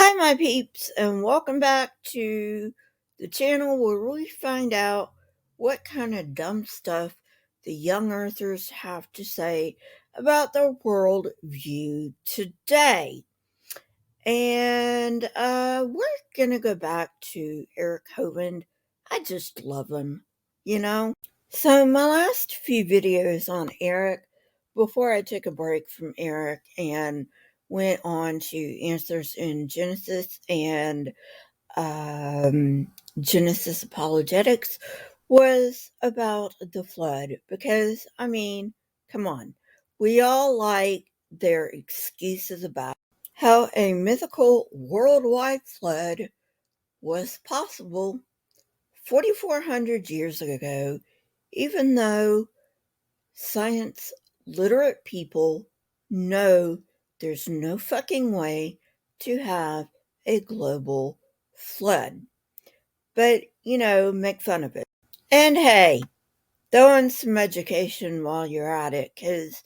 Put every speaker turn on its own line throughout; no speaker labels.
Hi, my peeps, and welcome back to the channel where we find out what kind of dumb stuff the young earthers have to say about their world view today. And we're gonna go back to Eric Hovind. I just love him, you know? So, my last few videos on Eric, before I took a break from Eric and went on to Answers in Genesis and Genesis Apologetics, was about the flood. Because, I mean, come on. We all like their excuses about how a mythical worldwide flood was possible 4,400 years ago, even though science literate people know there's no fucking way to have a global flood. But, make fun of it. And hey, throw in some education while you're at it, because,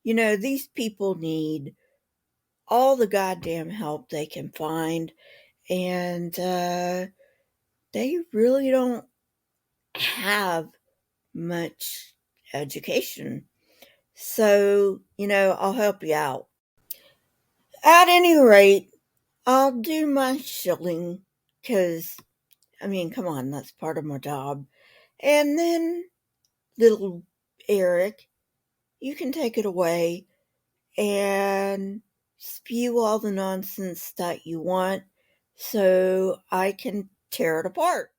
these people need all the goddamn help they can find, and they really don't have much education. So, I'll help you out. At any rate, I'll do my shilling because, come on, that's part of my job. And then, little Eric, you can take it away and spew all the nonsense that you want so I can tear it apart.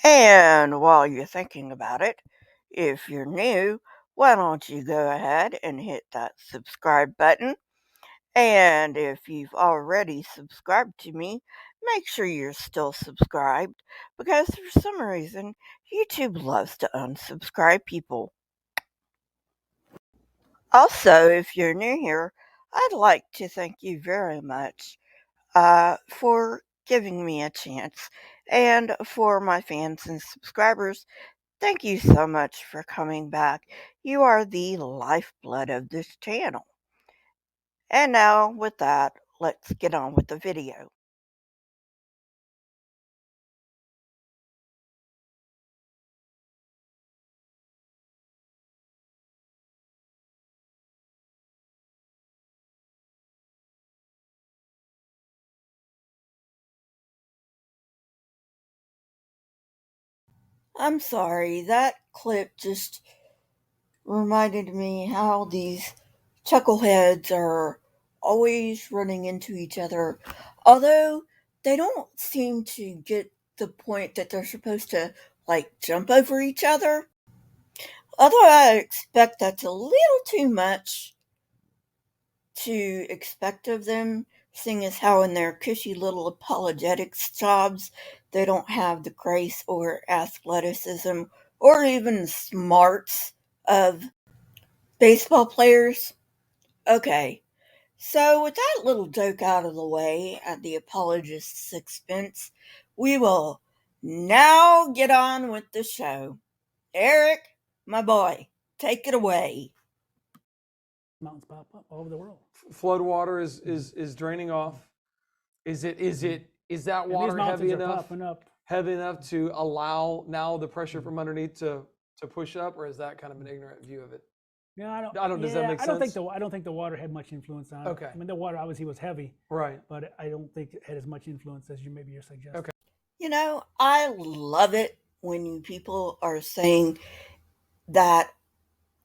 And while you're thinking about it, if you're new, why don't you go ahead and hit that subscribe button? And if you've already subscribed to me, make sure you're still subscribed, because for some reason, YouTube loves to unsubscribe people. Also, if you're new here, I'd like to thank you very much for giving me a chance. And for my fans and subscribers, thank you so much for coming back. You are the lifeblood of this channel. And now, with that, let's get on with the video. I'm sorry, that clip just reminded me how these chuckleheads are always running into each other, although they don't seem to get the point that they're supposed to, jump over each other. Although I expect that's a little too much to expect of them, seeing as how in their cushy little apologetics jobs, they don't have the grace or athleticism or even smarts of baseball players. Okay, so with that little joke out of the way at the apologist's expense, we will now get on with the show. Eric, my boy, take it away.
Mountains pop up all over the world.
Flood water is draining off. Is that
And
water
these mountains
heavy
are
enough
popping up.
to allow now the pressure from underneath to push up, or is that kind of an ignorant view of it?
Yeah, I don't.
Does that make sense?
I don't think the water had much influence on it.
Okay.
I mean, the water obviously was heavy,
Right.
but I don't think it had as much influence as you're suggesting.
Okay.
I love it when you people are saying that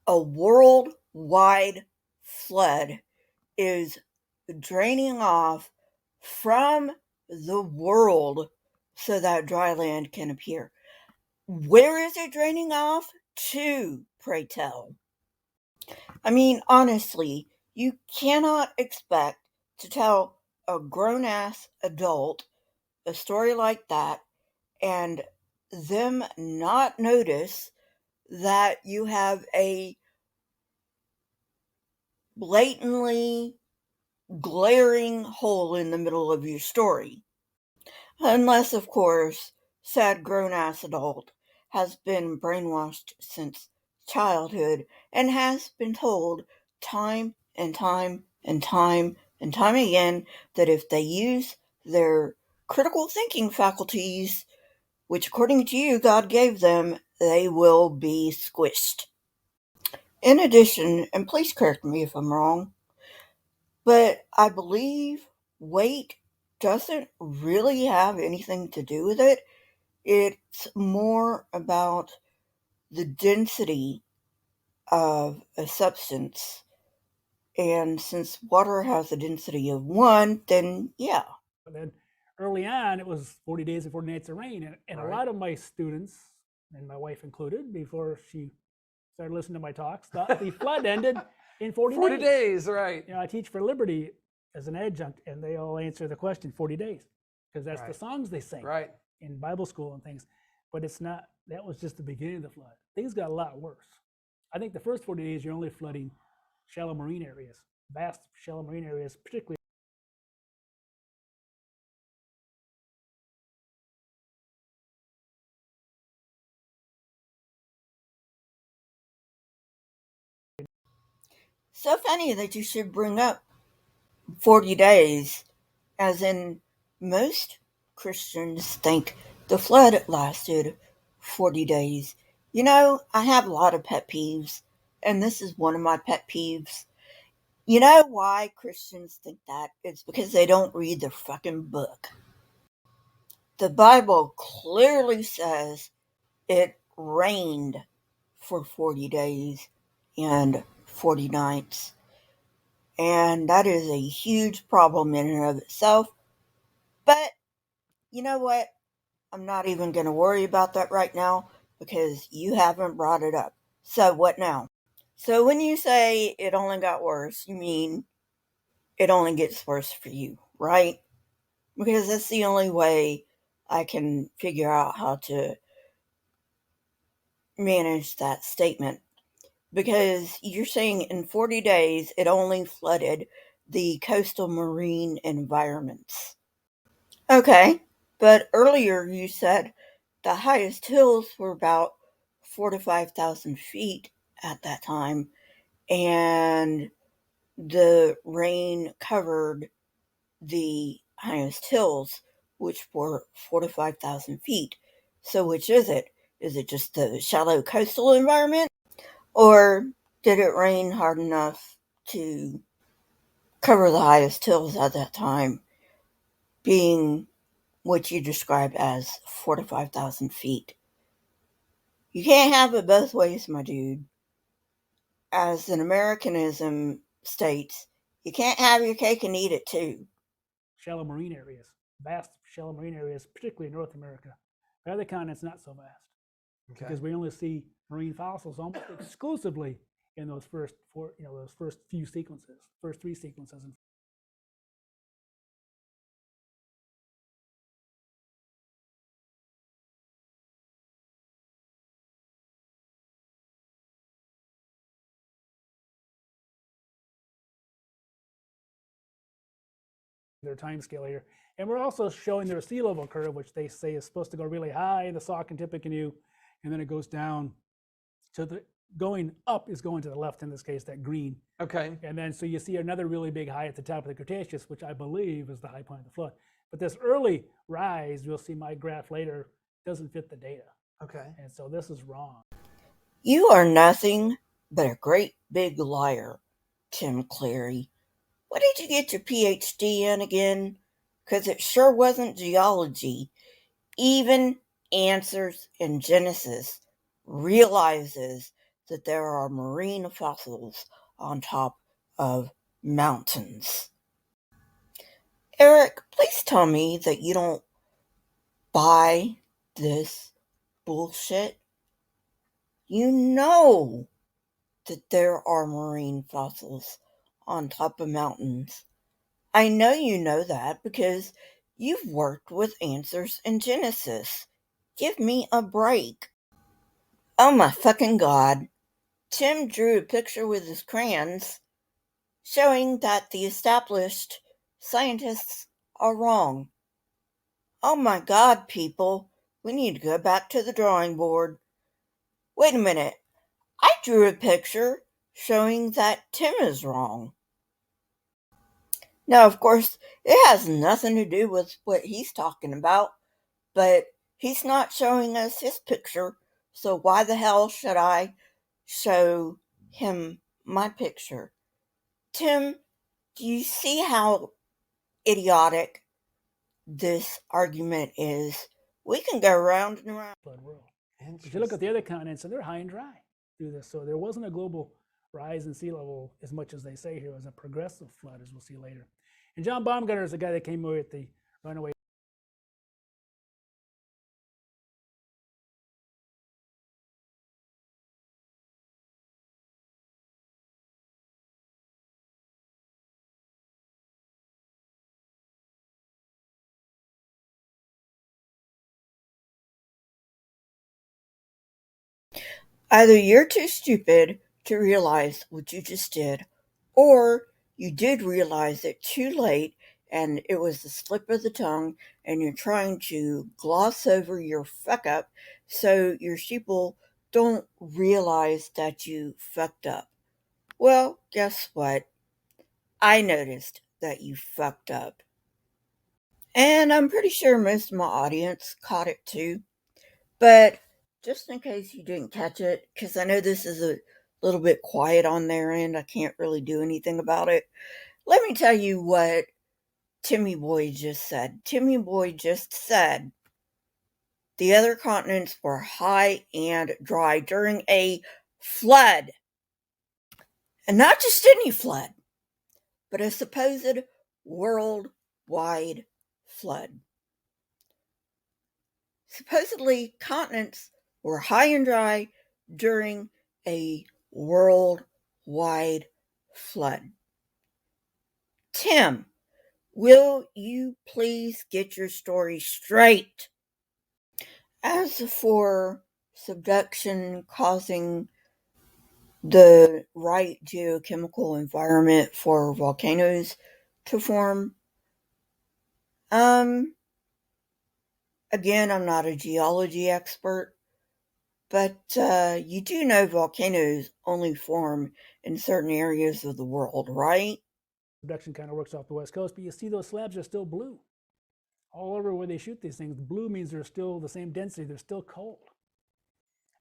a worldwide flood is draining off from the world so that dry land can appear. Where is it draining off to, pray tell? I mean, honestly, you cannot expect to tell a grown ass adult a story like that and them not notice that you have a blatantly glaring hole in the middle of your story. Unless, of course, said grown ass adult has been brainwashed since childhood and has been told time and time and time and time again that if they use their critical thinking faculties, which according to you God gave them, they will be squished. In addition, and please correct me if I'm wrong, but I believe weight doesn't really have anything to do with it. It's more about the density of a substance. And since water has a density of 1, then yeah.
But then early on, it was 40 days and 40 nights of rain. And a lot of my students, and my wife included, before she started listening to my talks, thought the flood ended in 40 days.
40 days, right.
You know, I teach for Liberty as an adjunct, and they all answer the question 40 days because that's the songs they sing in Bible school and things. But it's not, that was just the beginning of the flood. Things got a lot worse. I think the first 40 days, you're only flooding shallow marine areas, vast shallow marine areas, particularly.
So funny that you should bring up 40 days, as in most Christians think the flood lasted 40 days. You know, I have a lot of pet peeves, and this is one of my pet peeves. You know why Christians think that? It's because they don't read the fucking book. The Bible clearly says it rained for 40 days and 40 nights. And that is a huge problem in and of itself. But you know what? I'm not even going to worry about that right now because you haven't brought it up. So what now? So when you say it only got worse, you mean it only gets worse for you, right? Because that's the only way I can figure out how to manage that statement. Because you're saying in 40 days it only flooded the coastal marine environments. Okay, but earlier you said the highest hills were about 4,000 to 5,000 feet at that time, and the rain covered the highest hills, which were 4,000 to 5,000 feet. So which is it? Is it just the shallow coastal environment? Or did it rain hard enough to cover the highest hills at that time, being what you describe as 4,000 to 5,000 feet? You can't have it both ways, my dude. As an Americanism states, you can't have your cake and eat it too.
Shallow marine areas, vast shallow marine areas, particularly in North America. The other continents not so vast, because we only see marine fossils almost exclusively in those first few sequences, first 3 sequences. Their time scale here. And we're also showing their sea level curve, which they say is supposed to go really high in the Sauk and Tippecanoe, and then it goes down to the, going up is going to the left in this case, that green.
Okay.
And then so you see another really big high at the top of the Cretaceous, which I believe is the high point of the flood. But this early rise, you'll see my graph later, doesn't fit the data.
Okay.
And so this is wrong.
You are nothing but a great big liar, Tim Cleary. What did you get your PhD in again? 'Cause it sure wasn't geology. Even Answers in Genesis realizes that there are marine fossils on top of mountains. Eric, please tell me that you don't buy this bullshit. You know that there are marine fossils on top of mountains. I know you know that because you've worked with Answers in Genesis. Give me a break. Oh my fucking god. Tim drew a picture with his crayons showing that the established scientists are wrong. Oh my god, people. We need to go back to the drawing board. Wait a minute. I drew a picture showing that Tim is wrong. Now, of course, it has nothing to do with what he's talking about, but he's not showing us his picture, so why the hell should I show him my picture? Tim, do you see how idiotic this argument is? We can go round and round.
Flood world. If you look at the other continents, and they're high and dry through this, so there wasn't a global rise in sea level as much as they say here. It was a progressive flood, as we'll see later. And John Baumgartner is the guy that came away with the runaway.
Either you're too stupid to realize what you just did, or you did realize it too late and it was the slip of the tongue and you're trying to gloss over your fuck up so your sheeple don't realize that you fucked up. Well, guess what? I noticed that you fucked up. And I'm pretty sure most of my audience caught it too. But just in case you didn't catch it, because I know this is a little bit quiet on their end, I can't really do anything about it. Let me tell you what Timmy Boy just said. Timmy Boy just said the other continents were high and dry during a flood. And not just any flood, but a supposed worldwide flood. Supposedly, continents were high and dry during a worldwide flood. Tim, will you please get your story straight? As for subduction causing the right geochemical environment for volcanoes to form, again, I'm not a geology expert, but you do know volcanoes only form in certain areas of the world, right?
Subduction kind of works off the west coast, but you see those slabs are still blue. All over where they shoot these things, blue means they're still the same density, they're still cold.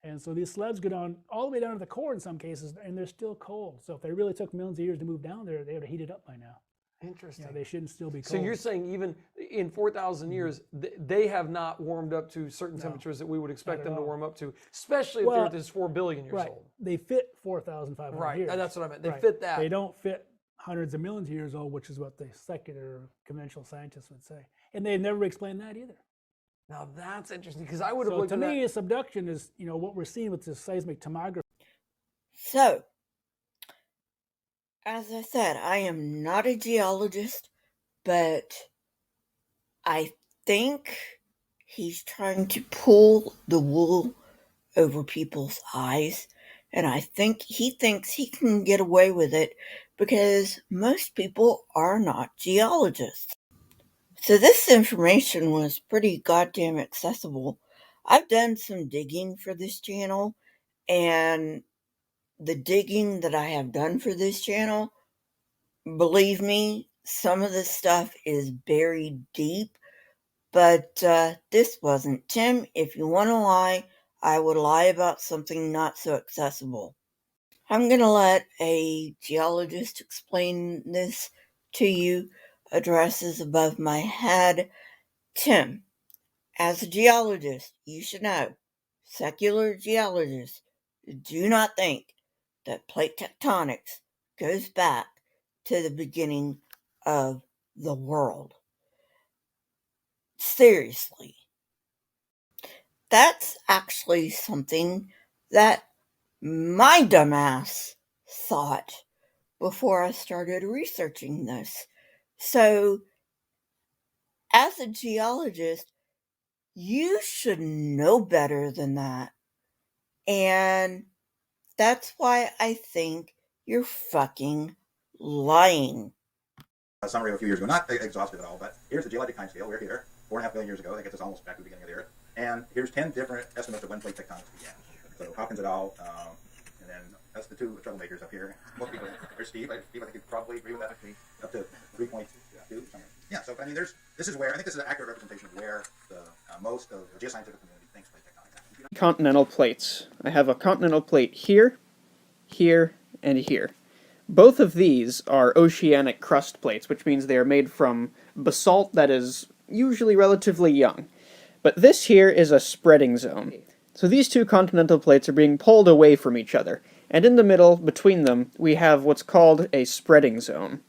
And so these slabs go down all the way down to the core in some cases, and they're still cold. So if they really took millions of years to move down there, they would have heated up by now.
Interesting.
They shouldn't still be cold.
So you're saying even in 4,000 years, they have not warmed up to certain temperatures that we would expect them to warm up to, especially if the Earth is 4 billion years old.
They fit 4,500 years.
Right, that's what I meant. They fit that.
They don't fit hundreds of millions of years old, which is what the secular conventional scientists would say. And they've never explained that either.
Now that's interesting, because I would have looked
at that. To me,
subduction
is what we're seeing with this seismic tomography.
So, as I said, I am not a geologist, but I think he's trying to pull the wool over people's eyes, and I think he thinks he can get away with it because most people are not geologists. So this information was pretty goddamn accessible. I've done some digging for this channel, and the digging that I have done for this channel, believe me, some of the stuff is buried deep, but this wasn't. Tim, if you want to lie, I would lie about something not so accessible. I'm going to let a geologist explain this to you. Addresses above my head. Tim, as a geologist, you should know, secular geologists do not think that plate tectonics goes back to the beginning of the world. Seriously. That's actually something that my dumbass thought before I started researching this. So, as a geologist, you should know better than that. And that's why I think you're fucking lying.
A summary of a few years ago, not exhaustive at all, but here's the geologic time scale. We're here, 4.5 billion years ago. That gets us almost back to the beginning of the Earth. And here's 10 different estimates of when plate tectonics began. So Hopkins et al., and then That's the two troublemakers up here. Most people, there's Steve. Steve, I think you probably agree with that. Up to 3.2. Yeah, so I mean, this is where, I think this is an accurate representation of where the most of the geoscientific community thinks plate tectonics happen.
Continental plates. I have a continental plate here, here, and here. Both of these are oceanic crust plates, which means they are made from basalt that is usually relatively young. But this here is a spreading zone. So these two continental plates are being pulled away from each other, and in the middle, between them, we have what's called a spreading zone.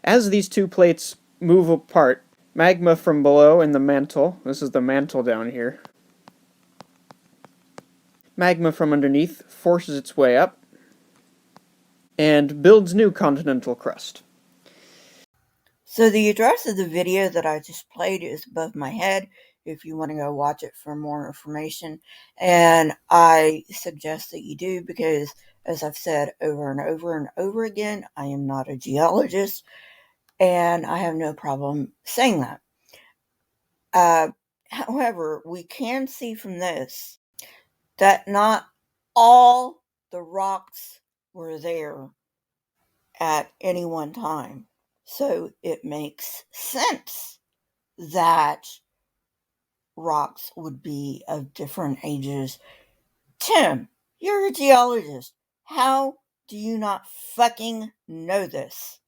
As these two plates move apart, magma from below in the mantle, this is the mantle down here, magma from underneath forces its way up and builds new continental crust.
So the address of the video that I just played is above my head if you want to go watch it for more information. And I suggest that you do because, as I've said over and over and over again, I am not a geologist and I have no problem saying that. However, we can see from this that not all the rocks were there at any one time. So it makes sense that rocks would be of different ages. Tim, you're a geologist. How do you not fucking know this?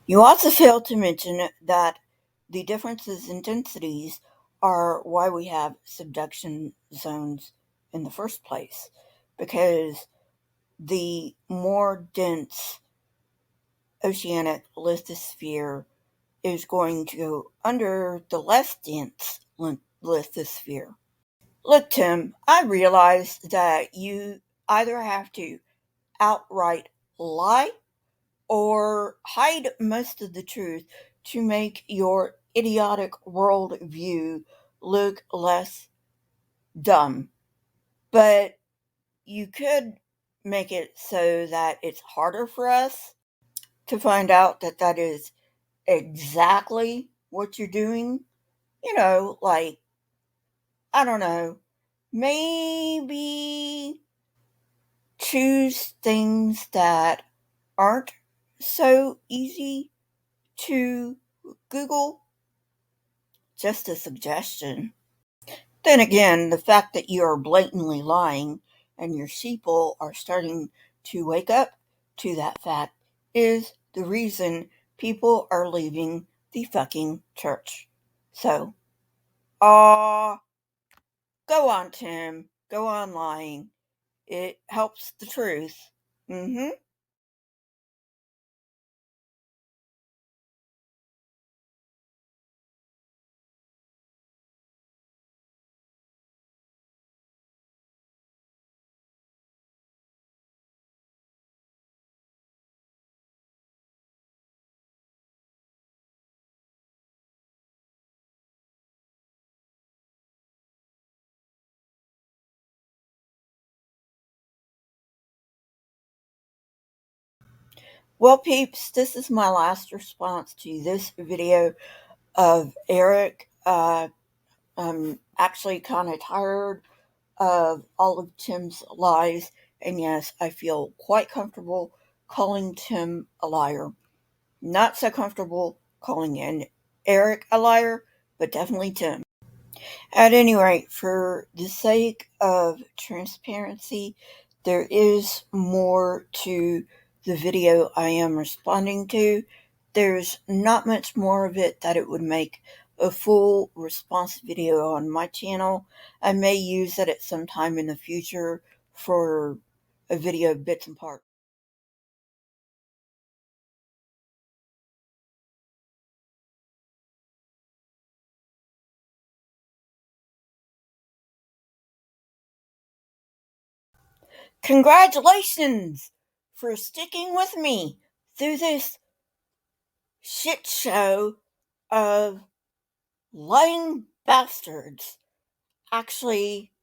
You also failed to mention that the differences in densities are why we have subduction zones in the first place. Because the more dense oceanic lithosphere is going to go under the less dense lithosphere. Look, Tim, I realize that you either have to outright lie or hide most of the truth to make your idiotic worldview look less dumb. But you could make it so that it's harder for us to find out that that is exactly what you're doing. You know, like, I don't know, maybe choose things that aren't so easy to Google. Just a suggestion. Then again, the fact that you are blatantly lying and your sheeple are starting to wake up to that fact is the reason people are leaving the fucking church. So, go on, Tim. Go on lying. It helps the truth. Well, peeps, this is my last response to this video of Eric. I'm actually kind of tired of all of Tim's lies, and yes, I feel quite comfortable calling Tim a liar. Not so comfortable calling Eric a liar, but definitely Tim. At any rate, for the sake of transparency, there is more to the video I am responding to. There's not much more of it that it would make a full response video on my channel. I may use it at some time in the future for a video of bits and parts. Congratulations for sticking with me through this shit show of lying bastards. Actually,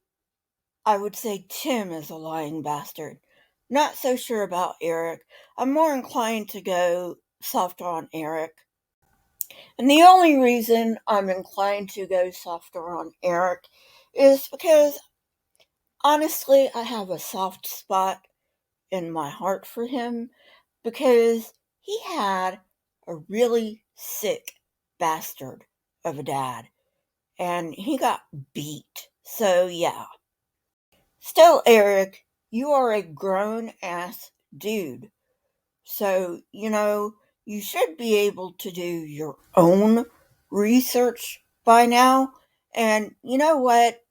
I would say Tim is a lying bastard. Not so sure about Eric. I'm more inclined to go softer on Eric. And the only reason I'm inclined to go softer on Eric is because, honestly, I have a soft spot in my heart for him because he had a really sick bastard of a dad and he got beat. So, yeah. Still, Eric, you are a grown ass dude. So, you should be able to do your own research by now. And you know what?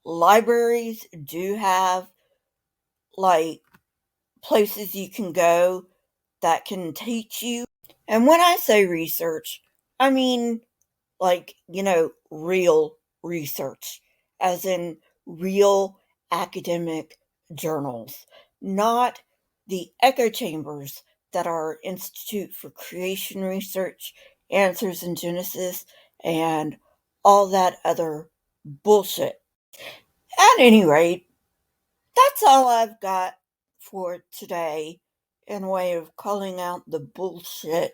Libraries do have, like, places you can go that can teach you. And when I say research, I mean, like, real research, as in real academic journals, not the echo chambers that our Institute for Creation Research, Answers in Genesis, and all that other bullshit. At any rate, that's all I've got for today in way of calling out the bullshit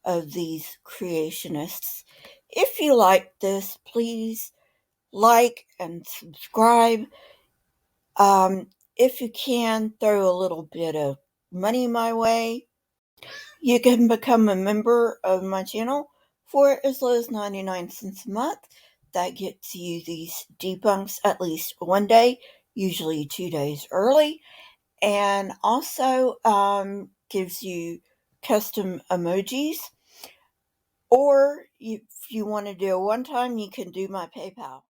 of these creationists. If you like this, please like and subscribe. If you can, throw a little bit of money my way. You can become a member of my channel for as low as 99 cents a month. That gets you these debunks at least one day, usually 2 days early, and also gives you custom emojis. Or if you want to do a one time, you can do my PayPal.